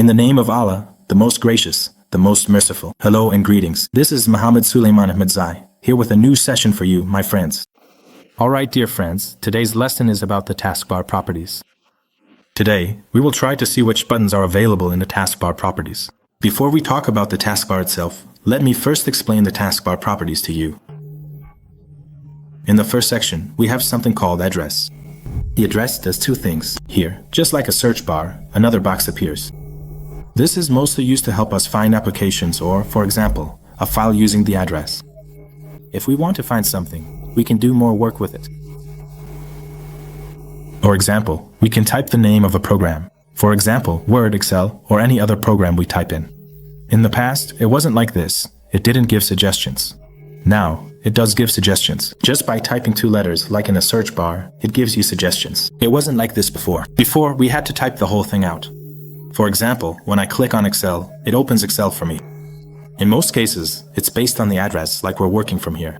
In the name of Allah, the most gracious, the most merciful. Hello and greetings. This is Muhammad Sulaiman Ahmadzai, here with a new session for you, my friends. Alright dear friends, today's lesson is about the taskbar properties. Today, we will try to see which buttons are available in the taskbar properties. Before we talk about the taskbar itself, let me first explain the taskbar properties to you. In the first section, we have something called address. The address does two things. Here, just like a search bar, another box appears. This is mostly used to help us find applications or, for example, a file using the address. If we want to find something, we can do more work with it. For example, we can type the name of a program. For example, Word, Excel, or any other program we type in. In the past, it wasn't like this. It didn't give suggestions. Now, it does give suggestions. Just by typing two letters, like in a search bar, it gives you suggestions. It wasn't like this before. Before, we had to type the whole thing out. For example, when I click on Excel, it opens Excel for me. In most cases, it's based on the address, like we're working from here.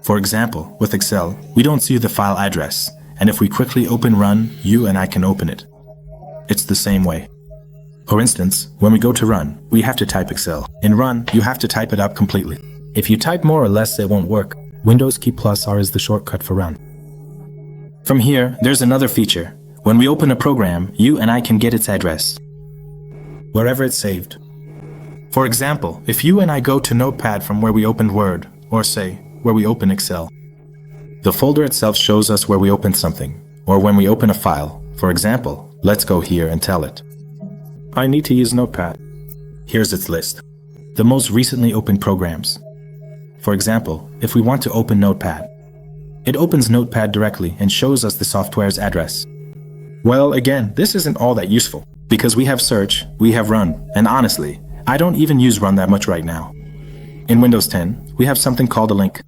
For example, with Excel, we don't see the file address, and if we quickly open Run, you and I can open it. It's the same way. For instance, when we go to Run, we have to type Excel. In Run, you have to type it up completely. If you type more or less, it won't work. Windows key plus R is the shortcut for Run. From here, there's another feature. When we open a program, you and I can get its address, wherever it's saved. For example, if you and I go to Notepad from where we opened Word, or say, where we open Excel, the folder itself shows us where we opened something, or when we open a file. For example, let's go here and tell it, I need to use Notepad. Here's its list. The most recently opened programs. For example, if we want to open Notepad, it opens Notepad directly and shows us the software's address. Well, again, this isn't all that useful, because we have search, we have Run, and honestly, I don't even use Run that much right now. In Windows 10, we have something called a link.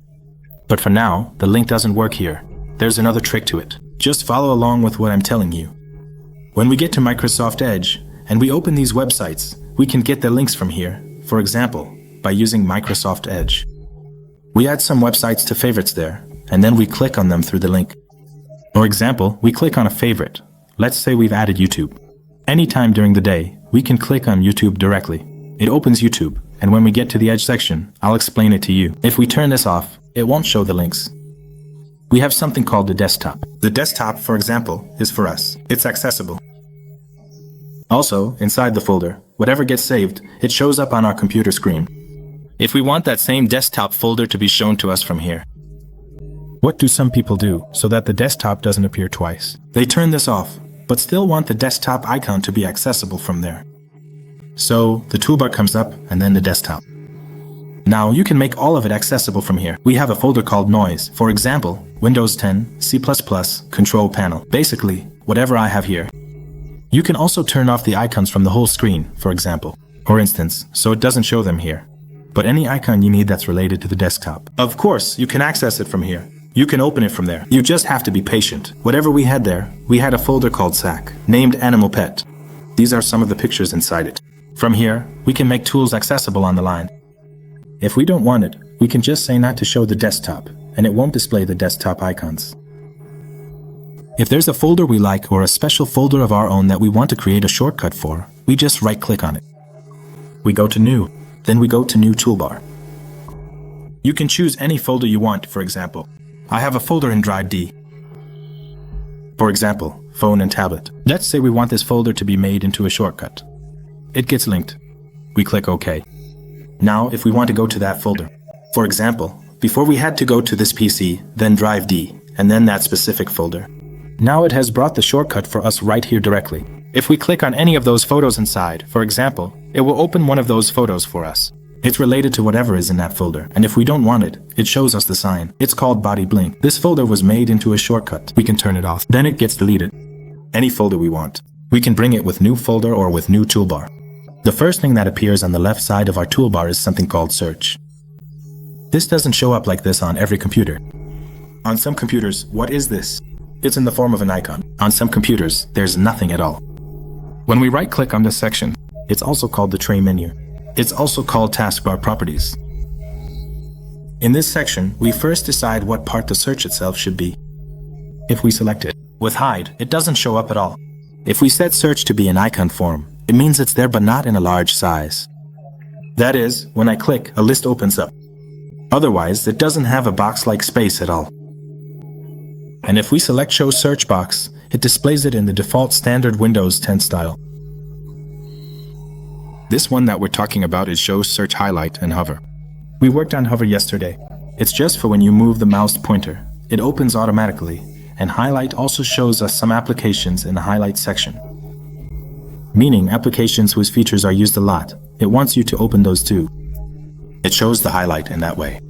But for now, the link doesn't work here. There's another trick to it. Just follow along with what I'm telling you. When we get to Microsoft Edge, and we open these websites, we can get the links from here, for example, by using Microsoft Edge. We add some websites to favorites there, and then we click on them through the link. For example, we click on a favorite. Let's say we've added YouTube. Anytime during the day, we can click on YouTube directly. It opens YouTube, and when we get to the Edge section, I'll explain it to you. If we turn this off, it won't show the links. We have something called the desktop. The desktop, for example, is for us. It's accessible. Also, inside the folder, whatever gets saved, it shows up on our computer screen. If we want that same desktop folder to be shown to us from here, what do some people do so that the desktop doesn't appear twice? They turn this off, but still want the desktop icon to be accessible from there. So, the toolbar comes up and then the desktop. Now, you can make all of it accessible from here. We have a folder called Noise. For example, Windows 10, C++, Control Panel. Basically, whatever I have here. You can also turn off the icons from the whole screen, for example, for instance, so it doesn't show them here. But any icon you need that's related to the desktop. Of course, you can access it from here. You can open it from there. You just have to be patient. Whatever we had there, we had a folder called SAC, named Animal Pet. These are some of the pictures inside it. From here, we can make tools accessible on the line. If we don't want it, we can just say not to show the desktop, and it won't display the desktop icons. If there's a folder we like or a special folder of our own that we want to create a shortcut for, we just right-click on it. We go to New, then we go to New Toolbar. You can choose any folder you want, for example. I have a folder in Drive D. For example, phone and tablet. Let's say we want this folder to be made into a shortcut. It gets linked. We click OK. Now, if we want to go to that folder, for example, before we had to go to this PC, then Drive D, and then that specific folder. Now it has brought the shortcut for us right here directly. If we click on any of those photos inside, for example, it will open one of those photos for us. It's related to whatever is in that folder, and if we don't want it, it shows us the sign. It's called body blink. This folder was made into a shortcut. We can turn it off. Then it gets deleted. Any folder we want. We can bring it with new folder or with new toolbar. The first thing that appears on the left side of our toolbar is something called search. This doesn't show up like this on every computer. On some computers, what is this? It's in the form of an icon. On some computers, there's nothing at all. When we right-click on this section, it's also called the tray menu. It's also called taskbar properties. In this section, we first decide what part the search itself should be. If we select it with hide, it doesn't show up at all. If we set search to be an icon form, It means it's there but not in a large size. That is, when I click, a list opens up. Otherwise, it doesn't have a box-like space at all. And if we select Show Search Box, it displays it in the default standard Windows 10 style. This one that we're talking about is Show Search Highlight and Hover. We worked on Hover yesterday. It's just for when you move the mouse pointer. It opens automatically, and Highlight also shows us some applications in the Highlight section. Meaning applications whose features are used a lot. It wants you to open those too. It shows the highlight in that way.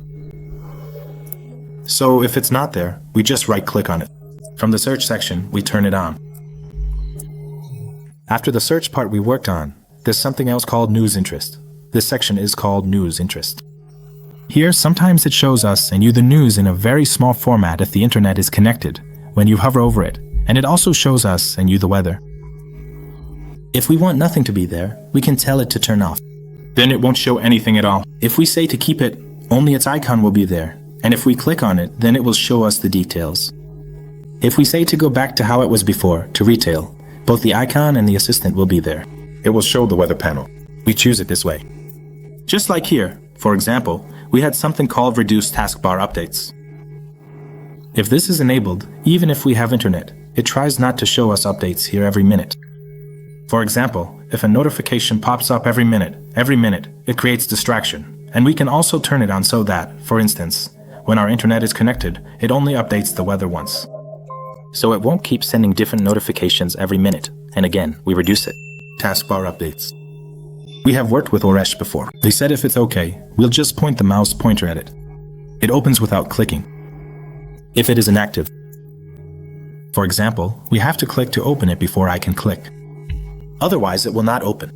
So if it's not there, we just right-click on it. From the search section, we turn it on. After the search part we worked on, there's something else called News Interest. This section is called News Interest. Here, sometimes it shows us and you the news in a very small format if the internet is connected, when you hover over it, and it also shows us and you the weather. If we want nothing to be there, we can tell it to turn off. Then it won't show anything at all. If we say to keep it, only its icon will be there, and if we click on it, then it will show us the details. If we say to go back to how it was before, to retail, both the icon and the assistant will be there. It will show the weather panel. We choose it this way. Just like here, for example, we had something called Reduce Taskbar Updates. If this is enabled, even if we have internet, it tries not to show us updates here every minute. For example, if a notification pops up every minute, it creates distraction, and we can also turn it on so that, for instance, when our internet is connected, it only updates the weather once. So it won't keep sending different notifications every minute, and again, we reduce it. Taskbar updates. We have worked with Oresh before. They said if it's okay, we'll just point the mouse pointer at it. It opens without clicking. If it is inactive. For example, we have to click to open it before I can click. Otherwise, it will not open.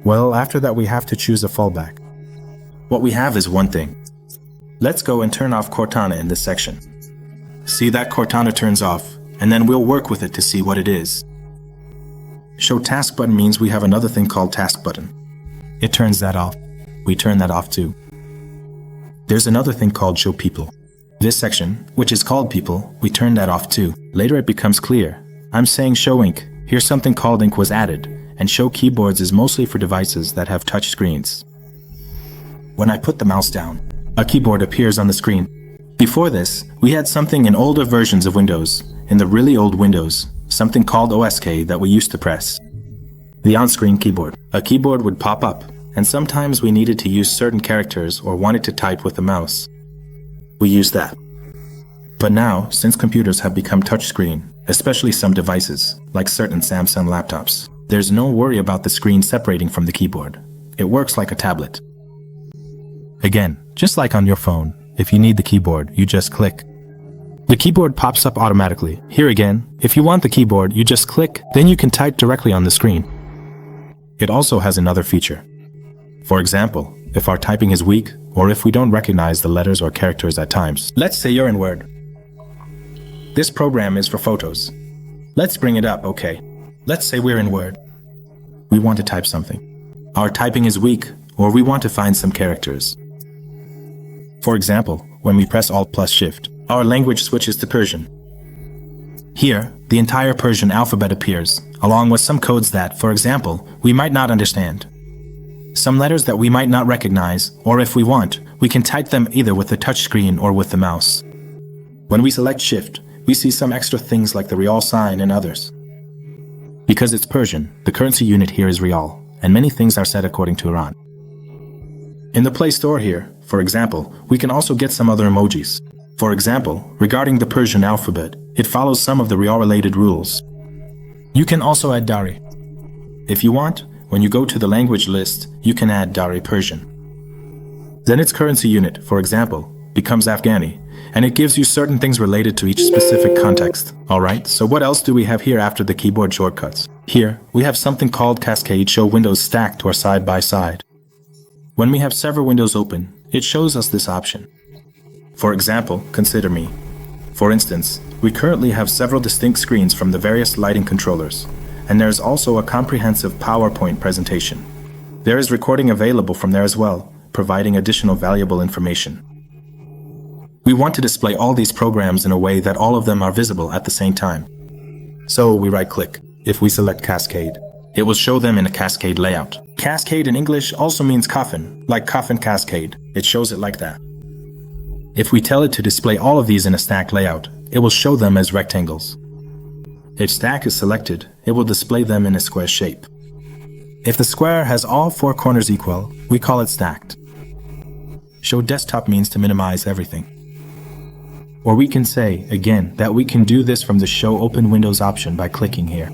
Well, after that we have to choose a fallback. What we have is one thing. Let's go and turn off Cortana in this section. See that Cortana turns off, and then we'll work with it to see what it is. Show Task Button means we have another thing called Task Button. It turns that off. We turn that off too. There's another thing called Show People. This section, which is called People, we turn that off too. Later it becomes clear. I'm saying Show Ink. Here something called Ink was added, and Show Keyboards is mostly for devices that have touch screens. When I put the mouse down, a keyboard appears on the screen. Before this, we had something in older versions of Windows, in the really old Windows, something called OSK that we used to press. The on-screen keyboard. A keyboard would pop up, and sometimes we needed to use certain characters or wanted to type with the mouse. We used that. But now, since computers have become touchscreen, especially some devices, like certain Samsung laptops, there's no worry about the screen separating from the keyboard. It works like a tablet. Again, just like on your phone, if you need the keyboard, you just click. The keyboard pops up automatically. Here again, if you want the keyboard, you just click, then you can type directly on the screen. It also has another feature. For example, if our typing is weak, or if we don't recognize the letters or characters at times. Let's say you're in Word. This program is for photos. Let's bring it up, okay. Let's say we're in Word. We want to type something. Our typing is weak, or we want to find some characters. For example, when we press Alt plus Shift, our language switches to Persian. Here, the entire Persian alphabet appears, along with some codes that, for example, we might not understand. Some letters that we might not recognize, or if we want, we can type them either with the touchscreen or with the mouse. When we select Shift, we see some extra things like the Rial sign and others. Because it's Persian, the currency unit here is Rial, and many things are set according to Iran. In the Play Store here, for example, we can also get some other emojis. For example, regarding the Persian alphabet, it follows some of the Rial-related rules. You can also add Dari. If you want, when you go to the language list, you can add Dari Persian. Then its currency unit, for example, becomes Afghani, and it gives you certain things related to each specific context. Alright, so what else do we have here after the keyboard shortcuts? Here, we have something called Cascade Show Windows stacked or side by side. When we have several windows open, it shows us this option. For example, consider me. For instance, we currently have several distinct screens from the various lighting controllers, and there's also a comprehensive PowerPoint presentation. There is recording available from there as well, providing additional valuable information. We want to display all these programs in a way that all of them are visible at the same time. So we right-click. If we select Cascade, it will show them in a cascade layout. Cascade in English also means coffin, like coffin cascade. It shows it like that. If we tell it to display all of these in a stack layout, it will show them as rectangles. If stack is selected, it will display them in a square shape. If the square has all 4 corners equal, we call it stacked. Show desktop means to minimize everything. Or we can say, again, that we can do this from the Show Open Windows option by clicking here.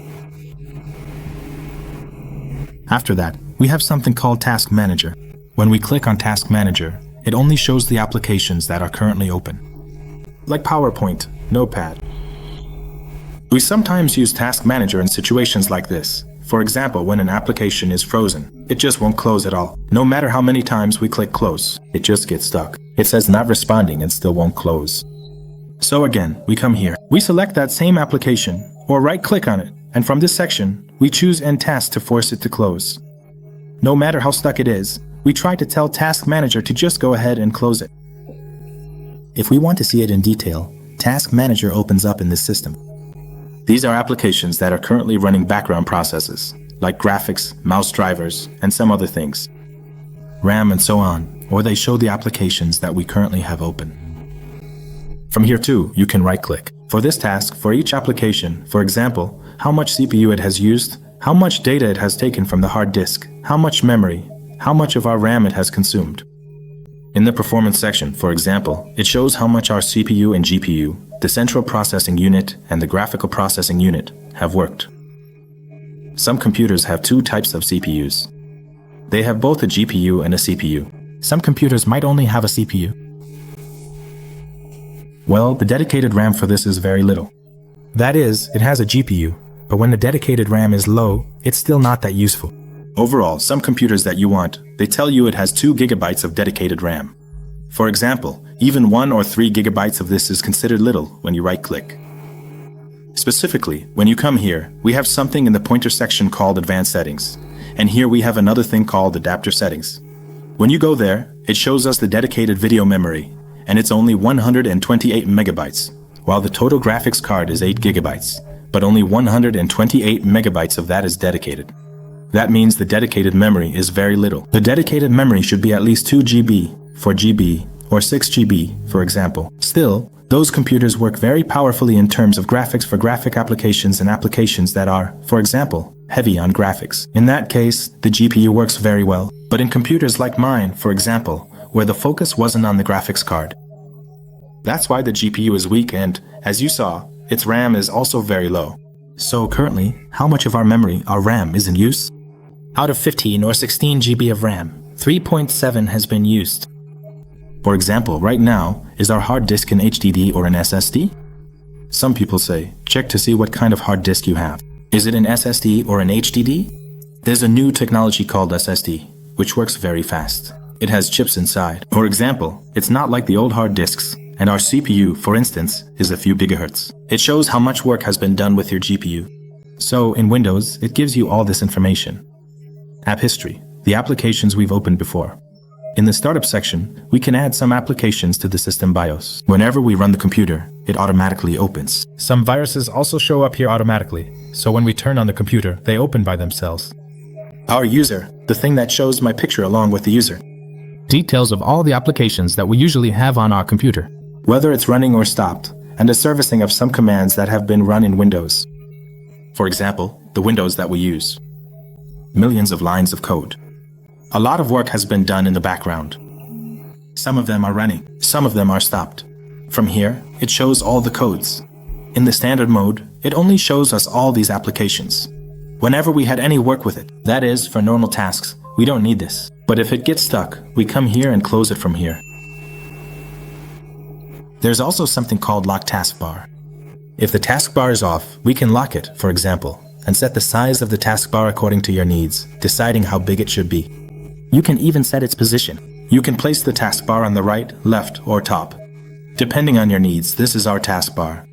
After that, we have something called Task Manager. When we click on Task Manager, it only shows the applications that are currently open, like PowerPoint, Notepad. We sometimes use Task Manager in situations like this. For example, when an application is frozen, it just won't close at all. No matter how many times we click close, it just gets stuck. It says not responding and still won't close. So again, we come here. We select that same application, or right-click on it, and from this section, we choose End Task to force it to close. No matter how stuck it is, we try to tell Task Manager to just go ahead and close it. If we want to see it in detail, Task Manager opens up in this system. These are applications that are currently running background processes, like graphics, mouse drivers, and some other things, RAM and so on, or they show the applications that we currently have open. From here too, you can right-click. For this task, for each application, for example, how much CPU it has used, how much data it has taken from the hard disk, how much memory, how much of our RAM it has consumed. In the performance section, for example, it shows how much our CPU and GPU, the central processing unit and the graphical processing unit, have worked. Some computers have 2 types of CPUs. They have both a GPU and a CPU. Some computers might only have a CPU. Well, the dedicated RAM for this is very little. That is, it has a GPU, but when the dedicated RAM is low, it's still not that useful. Overall, some computers that you want, they tell you it has 2 gigabytes of dedicated RAM. For example, even 1 or 3 gigabytes of this is considered little when you right-click. Specifically, when you come here, we have something in the pointer section called Advanced Settings, and here we have another thing called Adapter Settings. When you go there, it shows us the dedicated video memory, and it's only 128 megabytes, while the total graphics card is 8 gigabytes, but only 128 megabytes of that is dedicated. That means the dedicated memory is very little. The dedicated memory should be at least 2 GB, 4 GB, or 6 GB, for example. Still, those computers work very powerfully in terms of graphics for graphic applications and applications that are, for example, heavy on graphics. In that case, the GPU works very well. But in computers like mine, for example, where the focus wasn't on the graphics card, that's why the GPU is weak and, as you saw, its RAM is also very low. So currently, how much of our memory, our RAM, is in use? Out of 15 or 16 GB of RAM, 3.7 has been used. For example, right now, is our hard disk an HDD or an SSD? Some people say, check to see what kind of hard disk you have. Is it an SSD or an HDD? There's a new technology called SSD, which works very fast. It has chips inside. For example, it's not like the old hard disks, and our CPU, for instance, is a few gigahertz. It shows how much work has been done with your GPU. So in Windows, it gives you all this information. App history, the applications we've opened before. In the startup section, we can add some applications to the system BIOS. Whenever we run the computer, it automatically opens. Some viruses also show up here automatically, so when we turn on the computer, they open by themselves. Our user, the thing that shows my picture along with the user. Details of all the applications that we usually have on our computer, whether it's running or stopped, and the servicing of some commands that have been run in Windows. For example, the Windows that we use. Millions of lines of code. A lot of work has been done in the background. Some of them are running, some of them are stopped. From here, it shows all the codes. In the standard mode, it only shows us all these applications. Whenever we had any work with it, that is, for normal tasks, we don't need this. But if it gets stuck, we come here and close it from here. There's also something called Lock Taskbar. If the taskbar is off, we can lock it, for example, and set the size of the taskbar according to your needs, deciding how big it should be. You can even set its position. You can place the taskbar on the right, left, or top. Depending on your needs, this is our taskbar.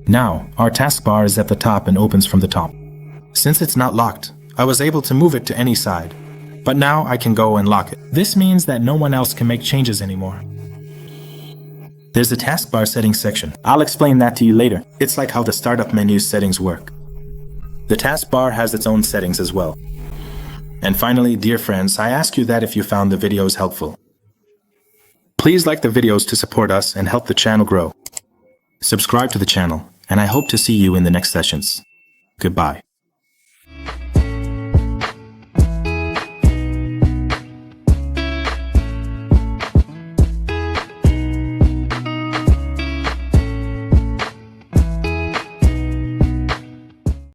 Now, our taskbar is at the top and opens from the top. Since it's not locked, I was able to move it to any side. But now I can go and lock it. This means that no one else can make changes anymore. There's a taskbar settings section. I'll explain that to you later. It's like how the startup menu settings work. The taskbar has its own settings as well. And finally, dear friends, I ask you that if you found the videos helpful, please like the videos to support us and help the channel grow. Subscribe to the channel, and I hope to see you in the next sessions. Goodbye.